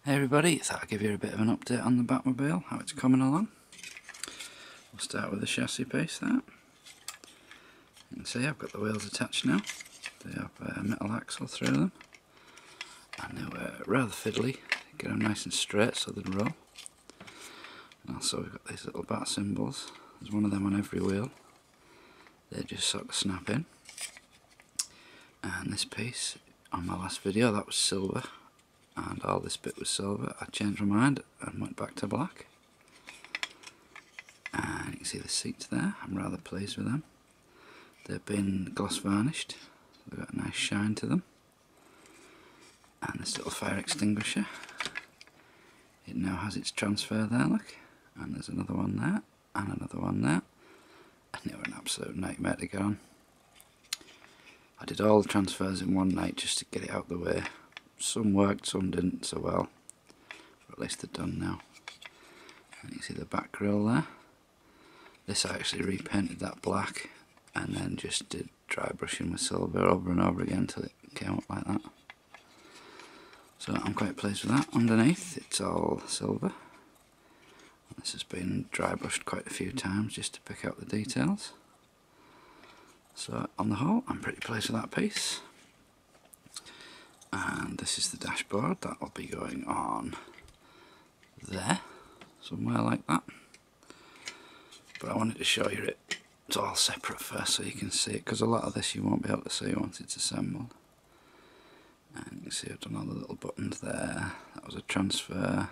Hey everybody, thought I'd give you a bit of an update on the Batmobile, how it's coming along. We'll start with the chassis piece there. You can see I've got the wheels attached now. They have a metal axle through them. And they were rather fiddly, get them nice and straight so they'd roll. And also we've got these little bat symbols. There's one of them on every wheel. They just sort of snap in. And this piece, on my last video, that was silver. And all this bit was silver. I changed my mind and went back to black. And you can see the seats there. I'm rather pleased with them. They've been gloss varnished. They've got a nice shine to them. And this little fire extinguisher. It now has its transfer there, look. And there's another one there, and another one there. And they were an absolute nightmare to get on. I did all the transfers in one night just to get it out the way. Some worked, some didn't so well, but at least they're done now. And you see the back grille there. This I actually repainted that black and then just did dry brushing with silver over and over again until it came up like that. So I'm quite pleased with that. Underneath it's all silver. This has been dry brushed quite a few times just to pick out the details. So on the whole I'm pretty pleased with that piece. And this is the dashboard, that will be going on there, somewhere like that. But I wanted to show you it's all separate first so you can see it, because a lot of this you won't be able to see once it's assembled. And you can see I've done all the little buttons there, that was a transfer.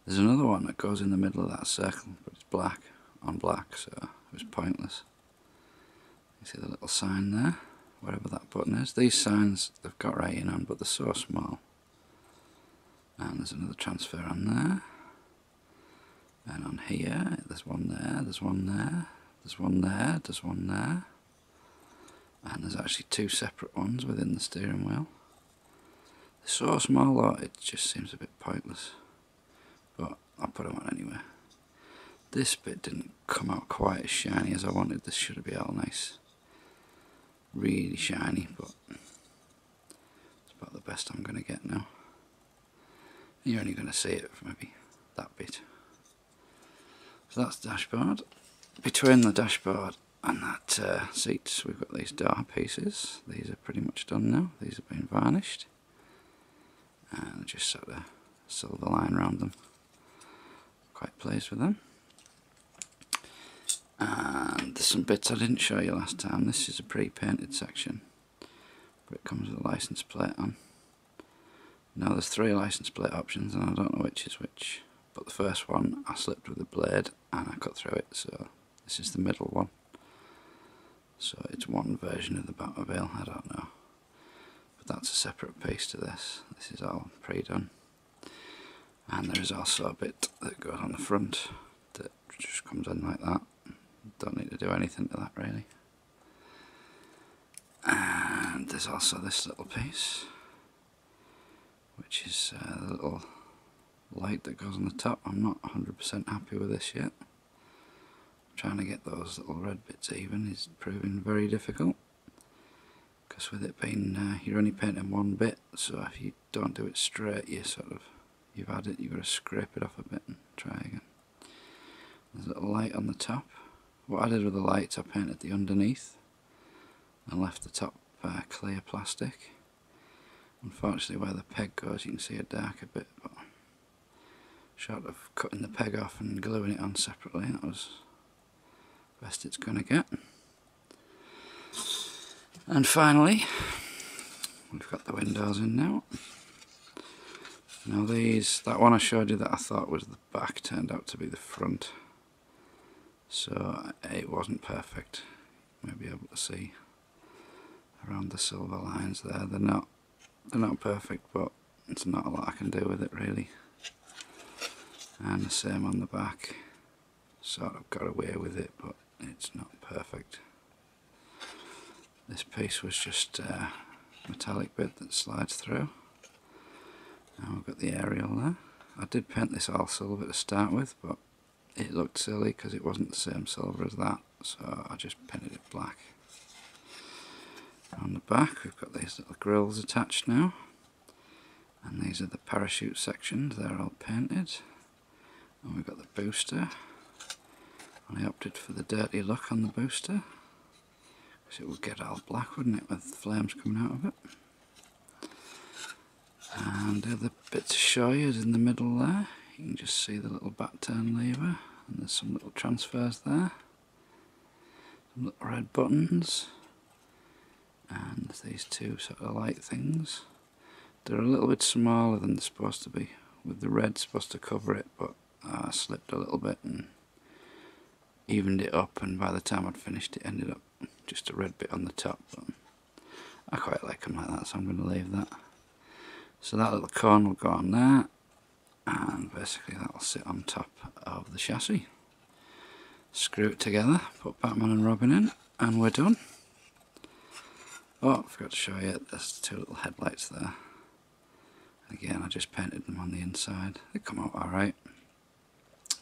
There's another one that goes in the middle of that circle, but it's black on black, so it was pointless. You see the little sign there? Whatever that button is. These signs they've got writing on, but they're so small. And there's another transfer on there. And on here, there's one there, there's one there, there's one there, there's one there. And there's actually two separate ones within the steering wheel. They're so small though, it just seems a bit pointless. But I'll put them on anyway. This bit didn't come out quite as shiny as I wanted. This should be all nice. Really shiny, but it's about the best I'm going to get now. You're only going to see it for maybe that bit. So that's the dashboard. Between the dashboard and that seats, we've got these door pieces. These are pretty much done now. These have been varnished. And just sort of silver line around them. Quite pleased with them. And there's some bits I didn't show you last time. This is a pre-painted section, but it comes with a license plate on. Now there's 3 license plate options and I don't know which is which, but the first one I slipped with a blade and I cut through it, so this is the middle one. So it's one version of the Batmobile, I don't know. But that's a separate piece to this. This is all pre-done. And there is also a bit that goes on the front that just comes in like that. Don't need to do anything to that really. And there's also this little piece, which is the little light that goes on the top. I'm not 100% happy with this yet. Trying to get those little red bits even is proving very difficult, because with it being you're only painting one bit, so if you don't do it straight, you've got to scrape it off a bit and try again. There's a little light on the top. What I did with the lights, I painted the underneath and left the top clear plastic. Unfortunately where the peg goes you can see a darker bit, but short of cutting the peg off and gluing it on separately, that was the best it's going to get. And finally, we've got the windows in now. Now that one I showed you that I thought was the back turned out to be the front. So it wasn't perfect. You may be able to see around the silver lines there. They're not perfect, but it's not a lot I can do with it really. And the same on the back. Sort of got away with it, but it's not perfect. This piece was just a metallic bit that slides through. Now we've got the aerial there. I did paint this all silver to start with, but it looked silly because it wasn't the same silver as that, so I just painted it black. On the back we've got these little grills attached now, And these are the parachute sections, they're all painted. And we've got the booster. And I opted for the dirty look on the booster, because it would get all black, wouldn't it, with flames coming out of it. And the other bit to show you is in the middle there. You can just see the little back turn lever, and there's some little transfers there. Some little red buttons. And these two sort of light things. They're a little bit smaller than they're supposed to be, with the red supposed to cover it, but I slipped a little bit and evened it up, and by the time I'd finished it ended up just a red bit on the top. But I quite like them like that, so I'm going to leave that. So that little cone will go on there, and basically that will sit on top of the chassis. Screw it together, put Batman and Robin in, and we're done. Oh, I forgot to show you, there's two little headlights there. Again, I just painted them on the inside. They come out alright.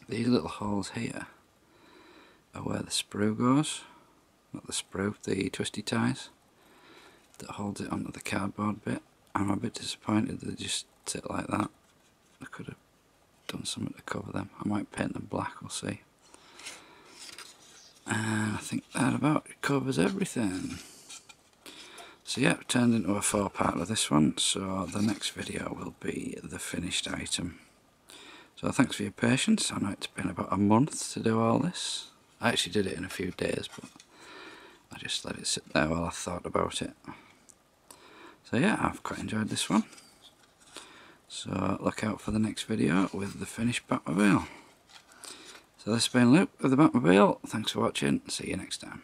These little holes here are where the sprue goes. Not the sprue, the twisty ties that holds it onto the cardboard bit. I'm a bit disappointed they just sit like that. I could have done something to cover them. I might paint them black, we'll see. And I think that about covers everything. So yeah, it turned into a 4-parter this one, so the next video will be the finished item. So thanks for your patience. I know it's been about a month to do all this. I actually did it in a few days, but I just let it sit there while I thought about it. So yeah, I've quite enjoyed this one. So look out for the next video with the finished Batmobile. So this has been Luke with the Batmobile. Thanks for watching. See you next time.